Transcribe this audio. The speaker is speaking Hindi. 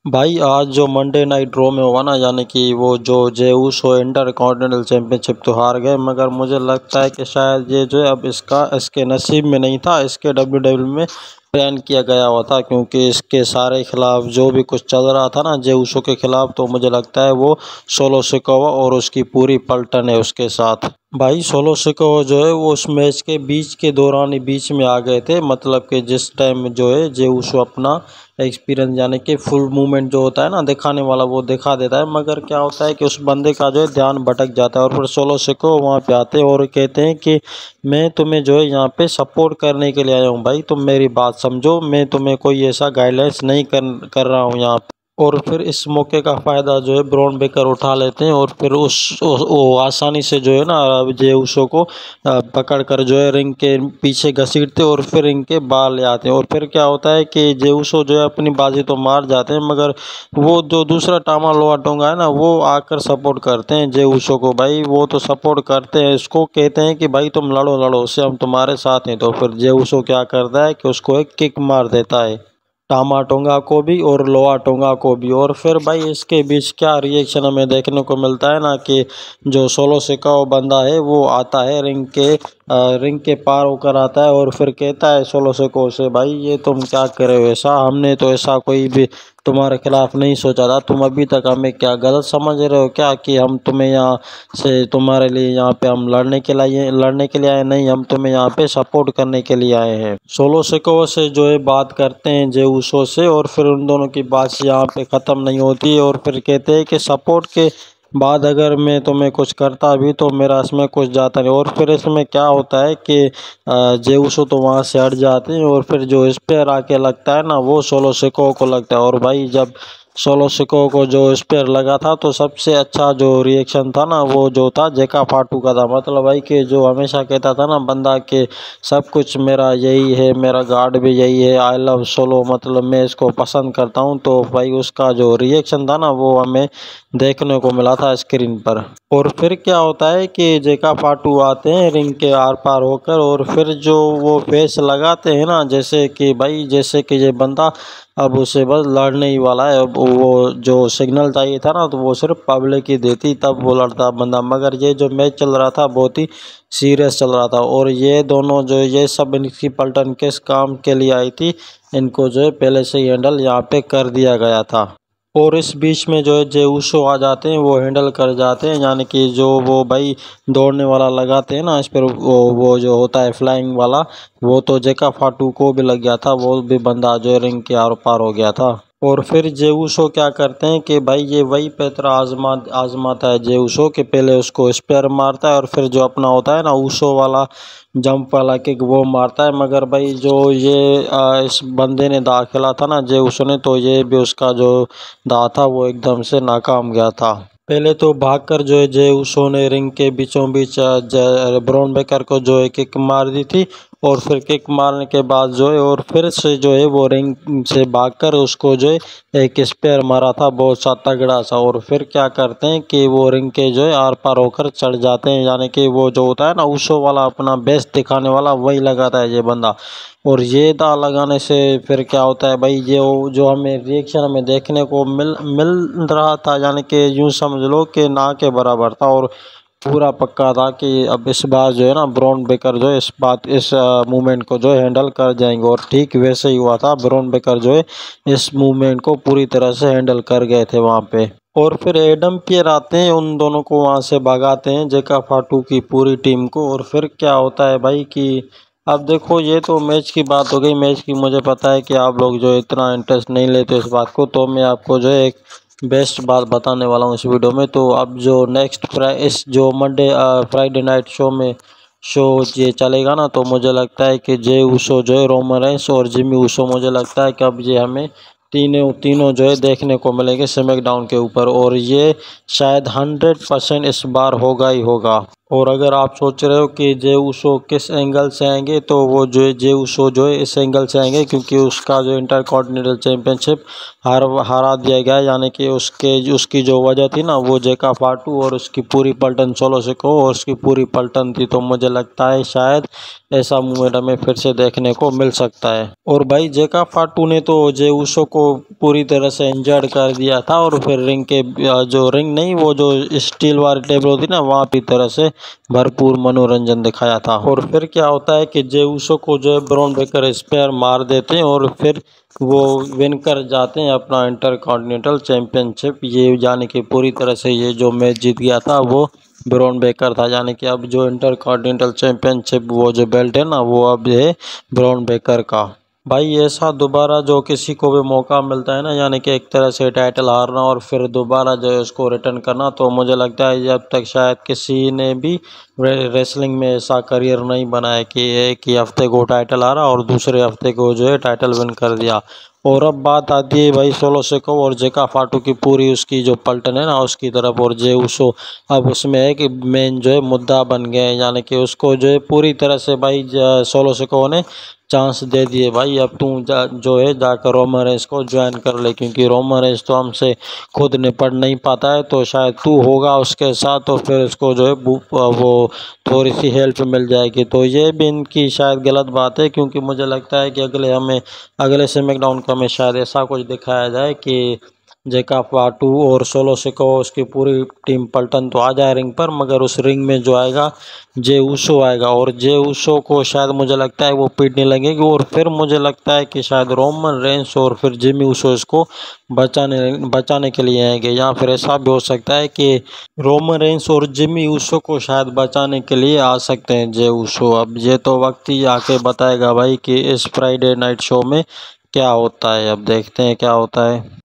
भाई आज जो मंडे नाइट ड्रॉ में हुआ ना, यानी कि वो जो जेउस हो इंटर कॉन्टिनेंटल चैंपियनशिप तो हार गए, मगर मुझे लगता है कि शायद ये जो है अब इसके नसीब में नहीं था, इसके WWE में प्लान किया गया हुआ था, क्योंकि इसके सारे खिलाफ जो भी कुछ चल रहा था ना जेउसो के खिलाफ, तो मुझे लगता है वो सोलो सिकोवा और उसकी पूरी पलटन है उसके साथ। भाई सोलो सिकोवा जो है वो उस मैच के बीच के दौरान ही बीच में आ गए थे, मतलब कि जिस टाइम जो है जेउसो अपना एक्सपीरियंस यानी कि फुल मूवमेंट जो होता है ना दिखाने वाला वो दिखा देता है, मगर क्या होता है कि उस बंदे का जो है ध्यान भटक जाता है और फिर सोलो सिको वहाँ पे आते हैं और कहते हैं कि मैं तुम्हें जो है यहाँ पे सपोर्ट करने के लिए आया हूँ, भाई तुम मेरी बात समझो, मैं तुम्हें कोई ऐसा गाइडलाइंस नहीं कर रहा हूँ यहाँ पे। और फिर इस मौके का फ़ायदा जो है ब्रॉन बेकर उठा लेते हैं और फिर वो आसानी से जो है ना जेउसो को पकड़ कर जो है रिंग के पीछे घसीटते और फिर रिंग के बाहर ले आते हैं। और फिर क्या होता है कि जेउसो जो है अपनी बाजी तो मार जाते हैं, मगर वो जो दूसरा टामा लोआ टोंगा है ना वो आकर सपोर्ट करते हैं जेउसो को। भाई वो तो सपोर्ट करते हैं, इसको कहते हैं कि भाई तुम लड़ो लड़ो, उससे हम तुम्हारे साथ हैं। तो फिर जेउसो क्या करता है कि उसको एक किक मार देता है, टामा टोंगा को भी और लोआ टोंगा को भी। और फिर भाई इसके बीच क्या रिएक्शन हमें देखने को मिलता है ना कि जो सोलो सिकाओ बंदा है वो आता है रिंग के पार होकर आता है और फिर कहता है सोलो सिको से, भाई ये तुम क्या कर रहे हो, ऐसा हमने तो ऐसा कोई भी तुम्हारे खिलाफ नहीं सोचा था, तुम अभी तक हमें क्या गलत समझ रहे हो क्या कि हम तुम्हें यहाँ से तुम्हारे लिए यहाँ पे हम लड़ने के लिए आए, नहीं हम तुम्हें यहाँ पे सपोर्ट करने के लिए आए हैं। सोलो सिकोवा से जो है बात करते हैं जेउसो से और फिर उन दोनों की बात यहाँ पे ख़त्म नहीं होती और फिर कहते हैं कि सपोर्ट के बाद अगर मैं तुम्हें कुछ करता भी तो मेरा इसमें कुछ जाता नहीं। और फिर इसमें क्या होता है कि जेउसो तो वहाँ से हट जाते हैं और फिर जो स्पेयर आके लगता है ना वो सोलो सिकोवा को लगता है। और भाई जब सोलो सिकोवा को जो स्पेयर लगा था तो सबसे अच्छा जो रिएक्शन था ना वो जो था जेका फाटू का था, मतलब भाई कि जो हमेशा कहता था ना बंदा कि सब कुछ मेरा यही है, मेरा गार्ड भी यही है, आई लव सोलो, मतलब मैं इसको पसंद करता हूँ। तो भाई उसका जो रिएक्शन था ना वो हमें देखने को मिला था स्क्रीन पर। और फिर क्या होता है कि जेका फाटू आते हैं रिंग के आर पार होकर और फिर जो वो फेस लगाते हैं ना जैसे कि भाई जैसे कि ये बंदा अब उसे बस लड़ने ही वाला है। अब वो जो सिग्नल चाहिए था ना तो वो सिर्फ पब्लिक ही देती तब वो लड़ता बंदा, मगर ये जो मैच चल रहा था बहुत ही सीरियस चल रहा था और ये दोनों जो ये सब इनकी पलटन किस काम के लिए आई थी, इनको जो है पहले से ही हैंडल यहाँ पे कर दिया गया था। और इस बीच में जो है जेउसो आ जाते हैं, वो हैंडल कर जाते हैं, यानी कि जो वो भाई दौड़ने वाला लगाते हैं ना इस पर वो जो होता है फ्लाइंग वाला, वो तो जेका फाटू को भी लग गया था, वो भी बंदा जो है रिंग के आर पार हो गया था। और फिर जेउसो क्या करते हैं कि भाई ये वही पैतरा आजमाता है जेउसो के, पहले उसको स्पेयर मारता है और फिर जो अपना होता है ना ऊसो वाला जंप वाला किक वो मारता है, मगर भाई जो ये इस बंदे ने दाव खेला था ना जेउसो ने, तो ये भी उसका जो दाव था वो एकदम से नाकाम गया था। पहले तो भागकर जो है जेउसो ने रिंग के बीचों बीच ब्रॉन बेकर को जो है किक मार दी थी और फिर किक मारने के बाद जो है और फिर से जो है वो रिंग से भागकर उसको जो है एक स्पेयर मारा था बहुत सा तगड़ा सा। और फिर क्या करते हैं कि वो रिंग के जो है आर पार होकर चढ़ जाते हैं, यानी कि वो जो होता है ना ऊसो वाला अपना बेस्ट दिखाने वाला वही लगाता है ये बंदा। और ये दा लगाने से फिर क्या होता है भाई ये जो हमें रिएक्शन हमें देखने को मिल रहा था, यानी कि यूँ समझ लो कि ना के बराबर था और पूरा पक्का था कि अब इस बार जो है ना ब्रॉन बेकर जो है इस मूवमेंट को जो है हैंडल कर जाएंगे। और ठीक वैसे ही हुआ था, ब्रॉन बेकर जो है इस मूवमेंट को पूरी तरह से हैंडल कर गए थे वहाँ पे। और फिर एडम पियर आते हैं, उन दोनों को वहाँ से भगाते हैं जेका फाटू की पूरी टीम को। और फिर क्या होता है भाई कि अब देखो ये तो मैच की बात हो गई, मैच की मुझे पता है कि आप लोग जो इतना इंटरेस्ट नहीं लेते इस बात को, तो मैं आपको जो है एक बेस्ट बात बताने वाला हूँ इस वीडियो में। तो अब जो इस जो मंडे फ्राइडे नाइट शो ये चलेगा ना, तो मुझे लगता है कि जे ऊसो जो है रोमन रेंस और जिमी ऊसो, मुझे लगता है कि अब ये हमें तीनों तीनों जो है देखने को मिलेंगे स्मैकडाउन के ऊपर और ये शायद 100% इस बार होगा ही होगा। और अगर आप सोच रहे हो कि जे उसो किस एंगल से आएंगे, तो वो जो है जे उसो जो है इस एंगल से आएंगे, क्योंकि उसका जो इंटरकॉन्टिनेंटल चैंपियनशिप हरा दिया गया है। यानी कि उसकी जो वजह थी ना, वो जेका फाटू और उसकी पूरी पलटन सोलो सिको और उसकी पूरी पलटन थी। तो मुझे लगता है शायद ऐसा मूवमेंट हमें फिर से देखने को मिल सकता है। और भाई जेका फाटू ने तो जे उसो को पूरी तरह से इंजर्ड कर दिया था, और फिर रिंग के जो रिंग नहीं, वो जो स्टील वाली टेबल होती ना, वहाँ भी तरह से भरपूर मनोरंजन दिखाया था। और फिर क्या होता है कि जे उसो को जो है ब्रॉन ब्रेकर स्पेयर मार देते हैं, और फिर वो विन कर जाते हैं अपना इंटरकॉन्टिनेंटल चैंपियनशिप। ये यानी कि पूरी तरह से ये जो मैच जीत गया था वो ब्रॉन ब्रेकर था। यानी कि अब जो इंटरकॉन्टिनेंटल चैंपियनशिप वो जो बेल्ट है ना, वो अब है ब्रॉन ब्रेकर का। भाई ऐसा दोबारा जो किसी को भी मौका मिलता है ना, यानी कि एक तरह से टाइटल हारना और फिर दोबारा जो है उसको रिटर्न करना, तो मुझे लगता है जब तक शायद किसी ने भी रेसलिंग में ऐसा करियर नहीं बनाया कि एक ही हफ्ते को टाइटल हारा और दूसरे हफ्ते को जो है टाइटल विन कर दिया। और अब बात आती है भाई सोलो सिको और जेका फाटू की पूरी उसकी जो पलटन है ना उसकी तरफ, और जे उसो अब उसमें है कि मेन जो है मुद्दा बन गए हैं। यानी कि उसको जो है पूरी तरह से भाई सोलो सिको ने चांस दे दिए, भाई अब तू जो है जाकर रोमन रेंस को ज्वाइन कर ले, क्योंकि रोमन रेंस तो हमसे खुद निपट नहीं पाता है, तो शायद तू होगा उसके साथ, तो फिर उसको जो है वो थोड़ी सी हेल्प मिल जाएगी। तो ये भी इनकी शायद गलत बात है, क्योंकि मुझे लगता है कि अगले स्मैकडाउन का में शायद ऐसा कुछ दिखाया जाए कि जेका फाटू और सोलो सिको उसकी पूरी टीम पलटन तो आ जाए रिंग पर, मगर उस रिंग में जो आएगा जे उसो आएगा, और जे उसो को शायद मुझे लगता है वो पीटने लगेगी, और फिर मुझे लगता है कि शायद रोमन रेंस और फिर जिमी उसो इसको बचाने के लिए आएंगे। या फिर ऐसा भी हो सकता है कि रोमन रेंस और जिमी उसो को शायद बचाने के लिए आ सकते हैं जे उसो। अब ये तो वक्त ही आके बताएगा भाई कि इस फ्राइडे नाइट शो में क्या होता है। अब देखते हैं क्या होता है।